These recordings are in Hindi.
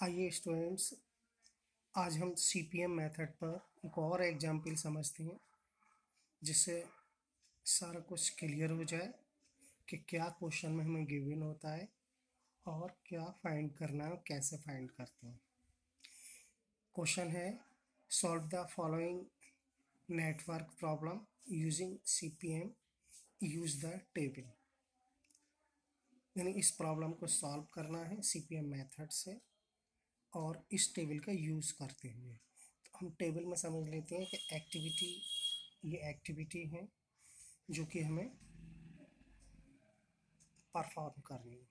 आइए स्टूडेंट्स, आज हम सीपीएम मेथड पर एक और एग्जाम्पल समझते हैं जिससे सारा कुछ क्लियर हो जाए कि क्या क्वेश्चन में हमें गिवन होता है और क्या फाइंड करना है और कैसे फाइंड करते हैं। क्वेश्चन है, solve the following network problem using CPM, use the table. यानी इस प्रॉब्लम को सॉल्व करना है सीपीएम मेथड से और इस टेबल का यूज़ करते हुए। तो हम टेबल में समझ लेते हैं कि एक्टिविटी, ये एक्टिविटी है जो कि हमें परफॉर्म करनी है।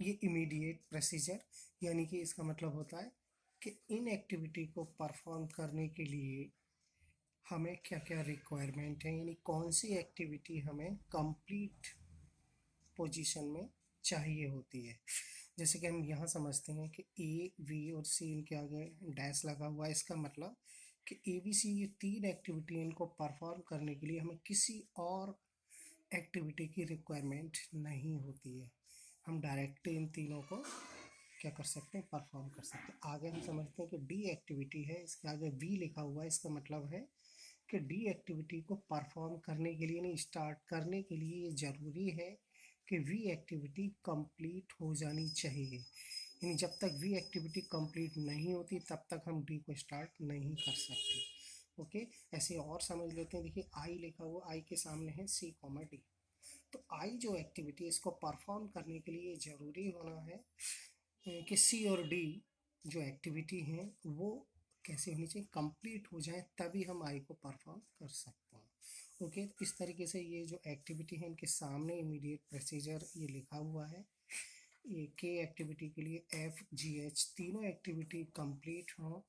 ये इमीडिएट प्रोसीजर, यानी कि इसका मतलब होता है कि इन एक्टिविटी को परफॉर्म करने के लिए हमें क्या क्या रिक्वायरमेंट है, यानी कौन सी एक्टिविटी हमें कंप्लीट पोजीशन में चाहिए होती है। जैसे कि हम यहाँ समझते हैं कि ए, वी और सी इनके आगे डैश लगा हुआ है। इसका मतलब कि ए, बी, सी ये तीन एक्टिविटी इनको परफॉर्म करने के लिए हमें किसी और एक्टिविटी की रिक्वायरमेंट नहीं होती है। हम डायरेक्ट इन तीनों को क्या कर सकते हैं, परफॉर्म कर सकते हैं। आगे हम समझते हैं कि डी एक्टिविटी है, इसके आगे वी लिखा हुआ है। इसका मतलब है कि डी एक्टिविटी को परफॉर्म करने के लिए, नहीं स्टार्ट करने के लिए, ये ज़रूरी है कि वी एक्टिविटी कंप्लीट हो जानी चाहिए। यानी जब तक वी एक्टिविटी कंप्लीट नहीं होती तब तक हम डी को स्टार्ट नहीं कर सकते। ओके, ऐसे और समझ लेते हैं। देखिए आई लिखा हुआ, आई के सामने है सी कॉमा डी। तो आई जो एक्टिविटी, इसको परफॉर्म करने के लिए ज़रूरी होना है कि सी और डी जो एक्टिविटी हैं वो कैसे होनी चाहिए, कंप्लीट हो जाए, तभी हम आई को परफॉर्म कर सकते हैं। ओके, तो इस तरीके से ये जो एक्टिविटी है इनके सामने इमीडिएट प्रोसीजर ये लिखा हुआ है। ये के एक्टिविटी के लिए एफ, जी, एच तीनों एक्टिविटी कंप्लीट हो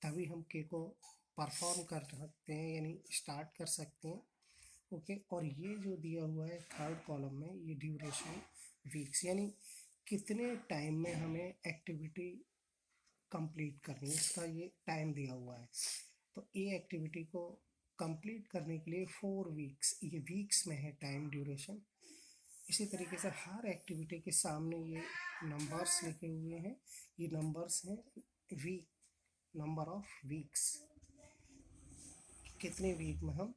तभी हम के को परफॉर्म कर सकते हैं, यानी स्टार्ट कर सकते हैं। ओके, और ये जो दिया हुआ है थर्ड कॉलम में, ये ड्यूरेशन वीक्स, यानी कितने टाइम में हमें एक्टिविटी कंप्लीट करनी है, इसका ये टाइम दिया हुआ है। तो ए एक्टिविटी को कंप्लीट करने के लिए 4 वीक्स, ये वीक्स में है टाइम ड्यूरेशन। इसी तरीके से हर एक्टिविटी के सामने ये नंबर्स लिखे हुए हैं, ये नंबर्स हैं वीक, नंबर ऑफ वीक्स, कितने वीक में हम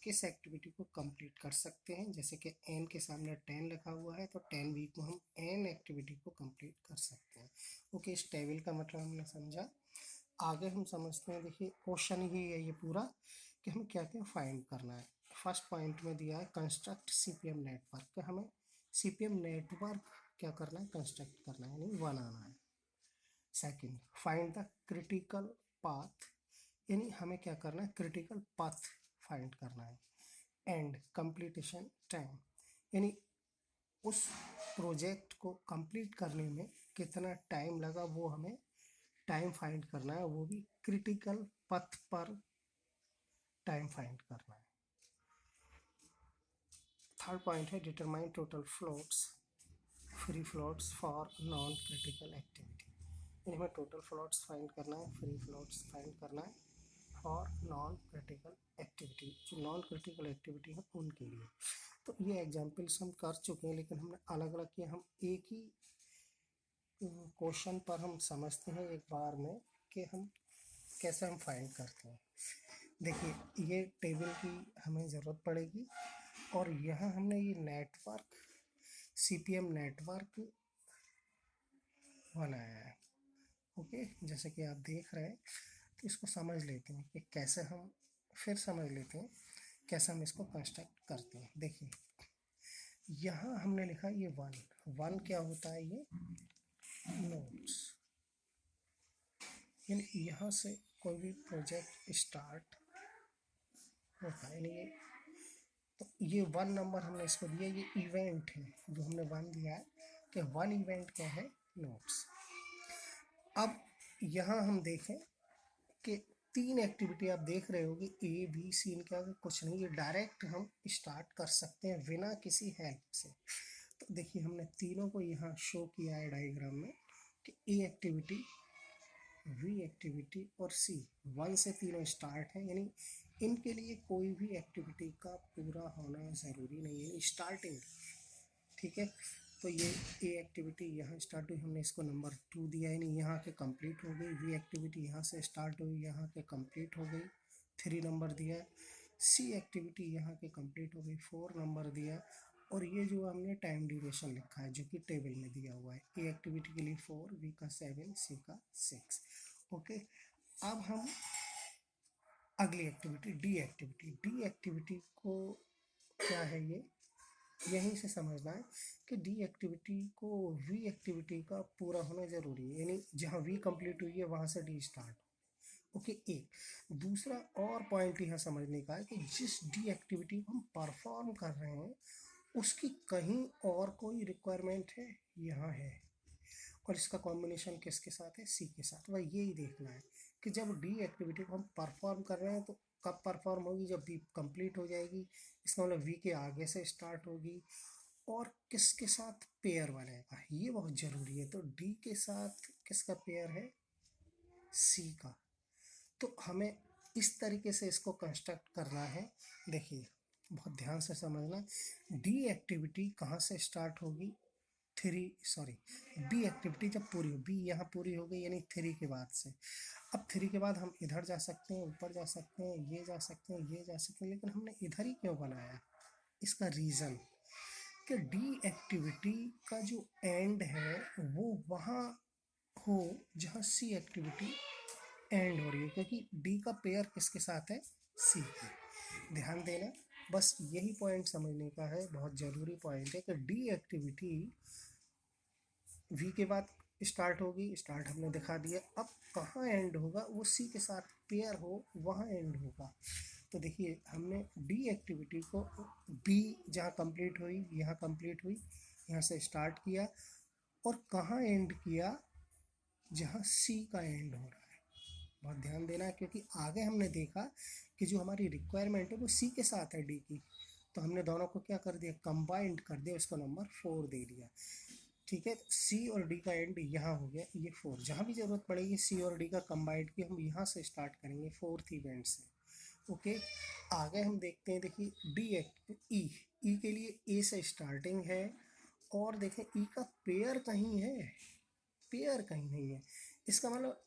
किस एक्टिविटी को कंप्लीट कर सकते हैं। जैसे कि एन के सामने 10 लिखा हुआ है, तो 10 वीक में हम एन एक्टिविटी को कंप्लीट कर सकते हैं। ओके, इस टेबल का मतलब हमने समझा। आगे हम समझते हैं। देखिए क्वेश्चन ही है ये पूरा कि हमें क्या क्या फाइंड करना है। फर्स्ट पॉइंट में दिया है कंस्ट्रक्ट सीपीएम नेटवर्क, कि हमें सीपीएम नेटवर्क क्या करना है, कंस्ट्रक्ट करना है, यानी बनाना है। Second, find the critical path, यानी हमें क्या करना है, क्रिटिकल पाथ फाइंड करना है। एंड कंप्लीटेशन टाइम, यानी उस प्रोजेक्ट को कंप्लीट करने में कितना टाइम लगा वो हमें टाइम फाइंड करना है, वो भी क्रिटिकल पथ पर टाइम फाइंड करना है। थर्ड पॉइंट है determine total floats, free floats for non critical activity, यानी हमें टोटल फ्लोट्स फाइंड करना है, फ्री फ्लोट्स फाइंड करना है फॉर नॉन क्रिटिकल एक्टिविटी, जो नॉन क्रिटिकल एक्टिविटी है उनके लिए। तो ये एग्जाम्पल्स हम कर चुके हैं, लेकिन हमने अलग अलग किए। हम एक ही क्वेश्चन पर हम समझते हैं एक बार में कि हम कैसे हम फाइंड करते हैं। देखिए ये टेबल की हमें ज़रूरत पड़ेगी और यहाँ हमने ये नेटवर्क, सीपीएम नेटवर्क बनाया है। ओके, जैसे कि आप देख रहे हैं, तो इसको समझ लेते हैं कि कैसे हम, फिर समझ लेते हैं कैसे हम इसको कंस्ट्रक्ट करते हैं। देखिए यहाँ हमने लिखा ये वन, वन क्या होता है, ये नोट्स, यानी यहाँ से कोई भी प्रोजेक्ट स्टार्ट होता है, यानी ये, तो ये वन नंबर हमने इसको दिया, ये इवेंट है जो हमने वन दिया है कि वन इवेंट क्या है, नोट्स। अब यहाँ हम देखें कि तीन एक्टिविटी आप देख रहे होगी, ए, बी, सी, इनके आगे कुछ नहीं, ये डायरेक्ट हम स्टार्ट कर सकते हैं बिना किसी हेल्प से। तो देखिए हमने तीनों को यहाँ शो किया है डायग्राम में कि ए एक्टिविटी, वी एक्टिविटी और सी, वन से तीनों स्टार्ट है, यानी इनके लिए कोई भी एक्टिविटी का पूरा होना ज़रूरी नहीं है, स्टार्टिंग, ठीक है। तो ये ए एक्टिविटी यहाँ स्टार्ट हुई, हमने इसको नंबर 2 दिया, यानी यहाँ के कंप्लीट हो गई। बी एक्टिविटी यहाँ से स्टार्ट हुई, यहाँ के कंप्लीट हो गई, 3 नंबर दिया। सी एक्टिविटी यहाँ के कंप्लीट हो गई, 4 नंबर दिया। और ये जो हमने टाइम ड्यूरेशन लिखा है जो कि टेबल में दिया हुआ है, ए एक्टिविटी के लिए 4, बी का 7, सी का 6। ओके, अब हम अगली एक्टिविटी डी एक्टिविटी को क्या है, ये यहीं से समझना है कि डी एक्टिविटी को वी एक्टिविटी का पूरा होना जरूरी है, यानी जहाँ वी कंप्लीट हुई है वहाँ से डी स्टार्ट। ओके, एक दूसरा और पॉइंट यहाँ समझने का है कि जिस डी एक्टिविटी को हम परफॉर्म कर रहे हैं उसकी कहीं और कोई रिक्वायरमेंट है, यहाँ है, और इसका कॉम्बिनेशन किसके साथ है, सी के साथ। वह यही देखना है कि जब डी एक्टिविटी को हम परफॉर्म कर रहे हैं तो कब परफॉर्म होगी, जब बी कंप्लीट हो जाएगी, इसका मतलब वी के आगे से स्टार्ट होगी, और किसके साथ पेयर बनेगा, ये बहुत ज़रूरी है। तो डी के साथ किसका पेयर है, सी का। तो हमें इस तरीके से इसको कंस्ट्रक्ट करना है। देखिए बहुत ध्यान से समझना, डी एक्टिविटी कहाँ से स्टार्ट होगी, बी एक्टिविटी जब पूरी हो, बी यहाँ पूरी हो गई यानी 3 के बाद से। अब 3 के बाद हम इधर जा सकते हैं, ऊपर जा सकते हैं, ये जा सकते हैं, ये जा सकते हैं, लेकिन हमने इधर ही क्यों बनाया, इसका रीज़न कि डी एक्टिविटी का जो एंड है वो वहाँ हो जहाँ सी एक्टिविटी एंड हो रही है, क्योंकि डी का पेयर किसके साथ है, सी के। ध्यान देना, बस यही पॉइंट समझने का है, बहुत ज़रूरी पॉइंट है कि डी एक्टिविटी वी के बाद स्टार्ट होगी, स्टार्ट हमने दिखा दिया, अब कहाँ एंड होगा, वो सी के साथ पेयर हो वहाँ एंड होगा। तो देखिए हमने डी एक्टिविटी को बी जहाँ कंप्लीट हुई, यहाँ कंप्लीट हुई, यहाँ से स्टार्ट किया, और कहाँ एंड किया, जहाँ सी का एंड हो रहा है। बहुत ध्यान देना है, क्योंकि आगे हमने देखा कि जो हमारी रिक्वायरमेंट है वो सी के साथ है डी की, तो हमने दोनों को क्या कर दिया, कंबाइंड कर दिया, उसको नंबर 4 दे दिया। ठीक है, सी और डी का एंड यहाँ हो गया, ये 4, जहाँ भी ज़रूरत पड़ेगी सी और डी का कंबाइंड की हम यहाँ से स्टार्ट करेंगे 4th इवेंट से। ओके, आगे हम देखते हैं, देखिए डी ई के लिए ए से स्टार्टिंग है, और देखें ई का पेयर कहीं है, पेयर कहीं नहीं है। इसका मतलब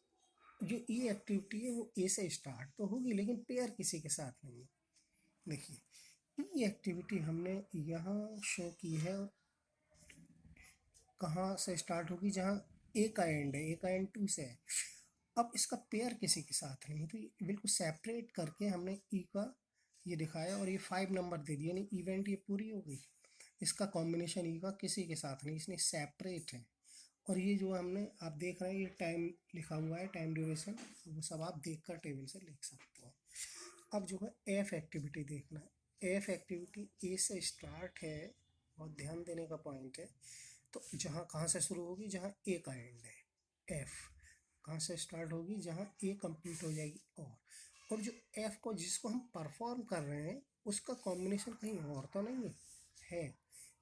जो ई एक्टिविटी है वो ए से स्टार्ट तो होगी लेकिन पेयर किसी के साथ नहीं है। देखिए ई एक्टिविटी हमने यहाँ शो की है, कहाँ से स्टार्ट होगी, जहाँ ए का एंड है, ए का एंड 2 से है। अब इसका पेयर किसी के साथ नहीं है, तो ये बिल्कुल सेपरेट करके हमने ई का ये दिखाया, और ये 5 नंबर दे दिया, यानी इवेंट ये पूरी हो गई। इसका कॉम्बिनेशन ई का किसी के साथ नहीं, इसने सेपरेट है। और ये जो हमने आप देख रहे हैं ये टाइम लिखा हुआ है, टाइम ड्यूरेशन, वो सब आप देख कर टेबल से लिख सकते हो। अब जो है एफ एक्टिविटी देखना है, एफ एक्टिविटी ए से स्टार्ट है, बहुत ध्यान देने का पॉइंट है। तो जहाँ कहाँ से शुरू होगी, जहाँ ए का एंड है, एफ कहाँ से स्टार्ट होगी, जहाँ ए कंप्लीट हो जाएगी, और जो एफ को जिसको हम परफॉर्म कर रहे हैं उसका कॉम्बिनेशन कहीं और तो नहीं है,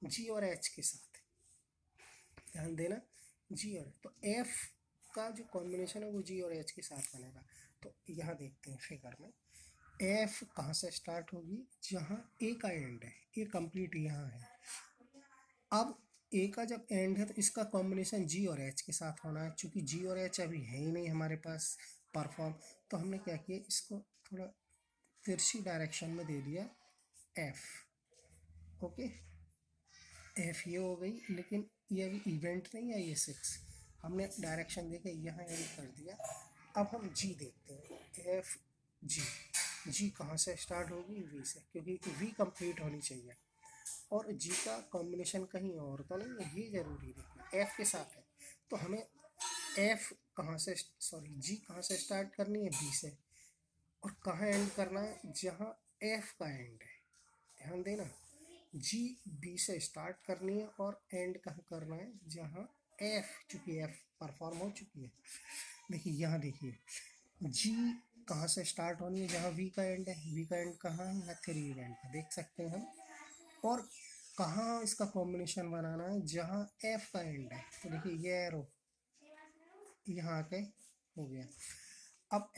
जी और एच के साथ। ध्यान देना, जी और तो एफ का जो कॉम्बिनेशन है वो जी और एच के साथ बनेगा। तो यहाँ देखते हैं फिगर में, एफ कहाँ से स्टार्ट होगी, जहाँ ए का एंड है, ए कंप्लीट यहाँ है। अब ए का जब एंड है तो इसका कॉम्बिनेशन जी और एच के साथ होना है, चूँकि जी और एच अभी है ही नहीं हमारे पास परफॉर्म, तो हमने क्या किया, इसको थोड़ा तिरछी डायरेक्शन में दे दिया एफ। ओके, एफ ये हो गई, लेकिन ये अभी इवेंट नहीं है, ये 6 हमने डायरेक्शन देके यहाँ एंड कर दिया। अब हम जी देखते हैं, एफ जी कहाँ से स्टार्ट होगी, वी से, क्योंकि वी कंप्लीट होनी चाहिए, और जी का कॉम्बिनेशन कहीं और तो नहीं है, ये जरूरी देखना, एफ के साथ है। तो हमें एफ कहाँ से जी कहाँ से स्टार्ट करनी है, बी से, और कहाँ एंड करना है, जहाँ एफ का एंड है। ध्यान देना, जी बी से स्टार्ट करनी है और एंड कहाँ करना है, जहाँ एफ, चूँकि एफ परफॉर्म हो चुकी है। देखिए यहाँ देखिए, जी कहाँ से स्टार्ट होनी है, जहाँ वी का एंड है, वी का एंड कहाँ है, या 3 इवेंट का देख सकते हैं हम, और कहाँ इसका कॉम्बिनेशन बनाना है, जहाँ एफ का एंड है। तो देखिए ये एरो यहाँ आके हो गया। अब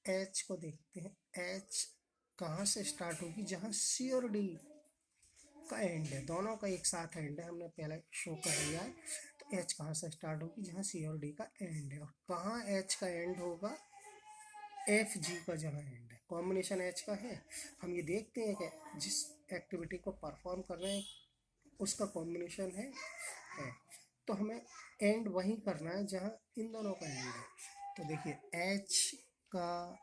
एच को देखते हैं, एच कहाँ से स्टार्ट होगी, जहाँ सी और डी का एंड है, दोनों का एक साथ एंड है, हमने पहले शो कर दिया है। तो एच कहाँ से स्टार्ट होगी, जहाँ सी और डी का एंड है, और कहाँ एच का एंड होगा, एफ जी का जहाँ एंड है, कॉम्बिनेशन एच का है। हम ये देखते हैं कि जिस एक्टिविटी को परफॉर्म कर रहे हैं उसका कॉम्बिनेशन है। तो हमें एंड वही करना है जहाँ इन दोनों का एंड है। तो देखिए एच का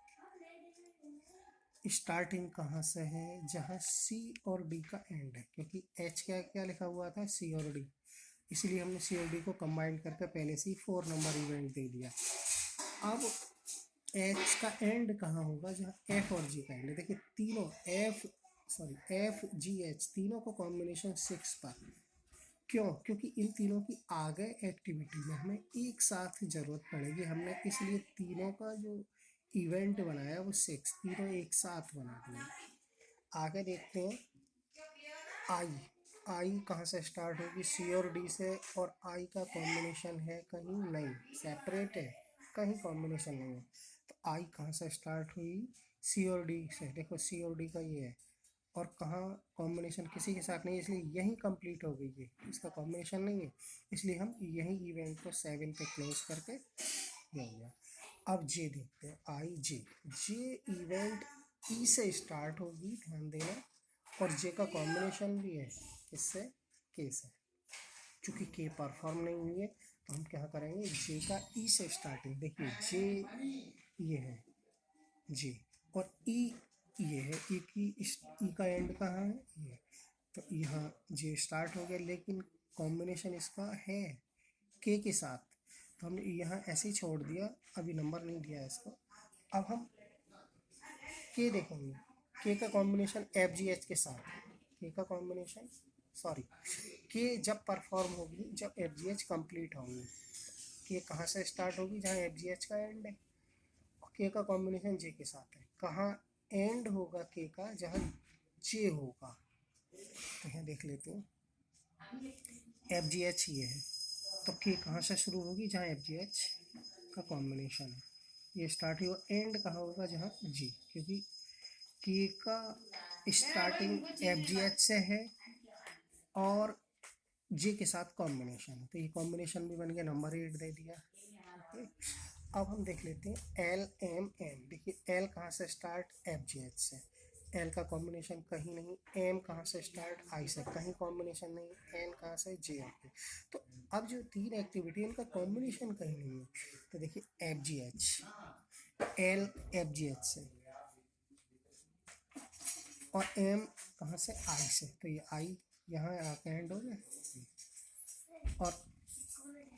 स्टार्टिंग कहाँ से है, जहाँ सी और डी का एंड है, क्योंकि एच क्या क्या लिखा हुआ था, सी और डी, इसलिए हमने सी और डी को कंबाइन करके पहले से ही 4 नंबर इवेंट दे दिया। अब एच का एंड कहाँ होगा, जहाँ एफ और जी का एंड है। देखिए तीनों एफ जी एच तीनों को कॉम्बिनेशन 6 पर, क्यों, क्योंकि इन तीनों की आगे एक्टिविटी में हमें एक साथ ज़रूरत पड़ेगी, हमने इसलिए तीनों का जो इवेंट बनाया वो 6 तीनों एक साथ बना दिए। आगे देखते हैं आई कहाँ से स्टार्ट होगी, सी और डी से, और आई का कॉम्बिनेशन है कहीं नहीं, सेपरेट है, कहीं कॉम्बिनेशन नहीं है। तो आई कहाँ से स्टार्ट हुई, सी और डी से, देखो सी और डी का ये है, और कहाँ कॉम्बिनेशन किसी के साथ नहीं, इसलिए यही कंप्लीट हो गई है, इसका कॉम्बिनेशन नहीं है, इसलिए हम यही इवेंट को 7 पे क्लोज करके ये हो गया। अब जे देखते हैं, आई जे इवेंट ई से स्टार्ट होगी, ध्यान देना, और जे का कॉम्बिनेशन भी है किससे, के से। चूँकि के परफॉर्म नहीं हुई है तो हम क्या करेंगे, जे का ई से स्टार्टिंग, देखिए जे ये है जे, और ई ये है, ई की ई का एंड कहाँ है, ये, तो यहाँ जे स्टार्ट हो गया, लेकिन कॉम्बिनेशन इसका है के साथ, तो हमने यहाँ ऐसे ही छोड़ दिया, अभी नंबर नहीं दिया है इसको। अब हम के देखेंगे, के का कॉम्बिनेशन एफ जी एच के साथ, के का कॉम्बिनेशन के जब परफॉर्म होगी, जब एफ जी एच कम्प्लीट होंगी, के कहाँ से स्टार्ट होगी, जहाँ एफ जी एच का एंड है, के का कॉम्बिनेशन जे के साथ है, कहाँ एंड होगा के का, जहाँ जे होगा। तो यहाँ देख लेते हैं, एफ जी एच ये है, तो के कहाँ से शुरू होगी, जहाँ एफ जी एच का कॉम्बिनेशन है, ये स्टार्ट हुआ, एंड कहाँ होगा, जहाँ जी, क्योंकि के का स्टार्टिंग एफ जी एच से है और जे के साथ कॉम्बिनेशन है, तो ये कॉम्बिनेशन भी बन गया, नंबर 8 दे दिया। ओके, अब हम देख लेते हैं एल एम एन। देखिए एल कहाँ से स्टार्ट, एफ जी एच से, एल का कॉम्बिनेशन कहीं नहीं, एम कहाँ से स्टार्ट, आई से, कहीं कॉम्बिनेशन नहीं, एन कहाँ से, जे एफ। तो अब जो 3 एक्टिविटी है इनका कॉम्बिनेशन कहीं नहीं है, तो देखिए F G H, L F G H से, और एम कहाँ से, आई से, तो ये आई यहाँ आके एंड हो गया, और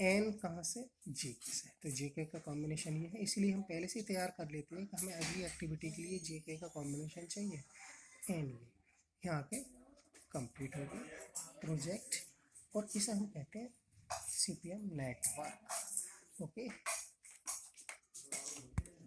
एन कहाँ से, जे के से, तो जे के का कॉम्बिनेशन ये है, इसलिए हम पहले से ही तैयार कर लेते हैं कि हमें अगली एक्टिविटी के लिए जे के का कॉम्बिनेशन चाहिए, एन ये यहाँ पे कंप्लीट हो गया प्रोजेक्ट, और इसे हम कहते हैं CPM नेटवर्क। ओके।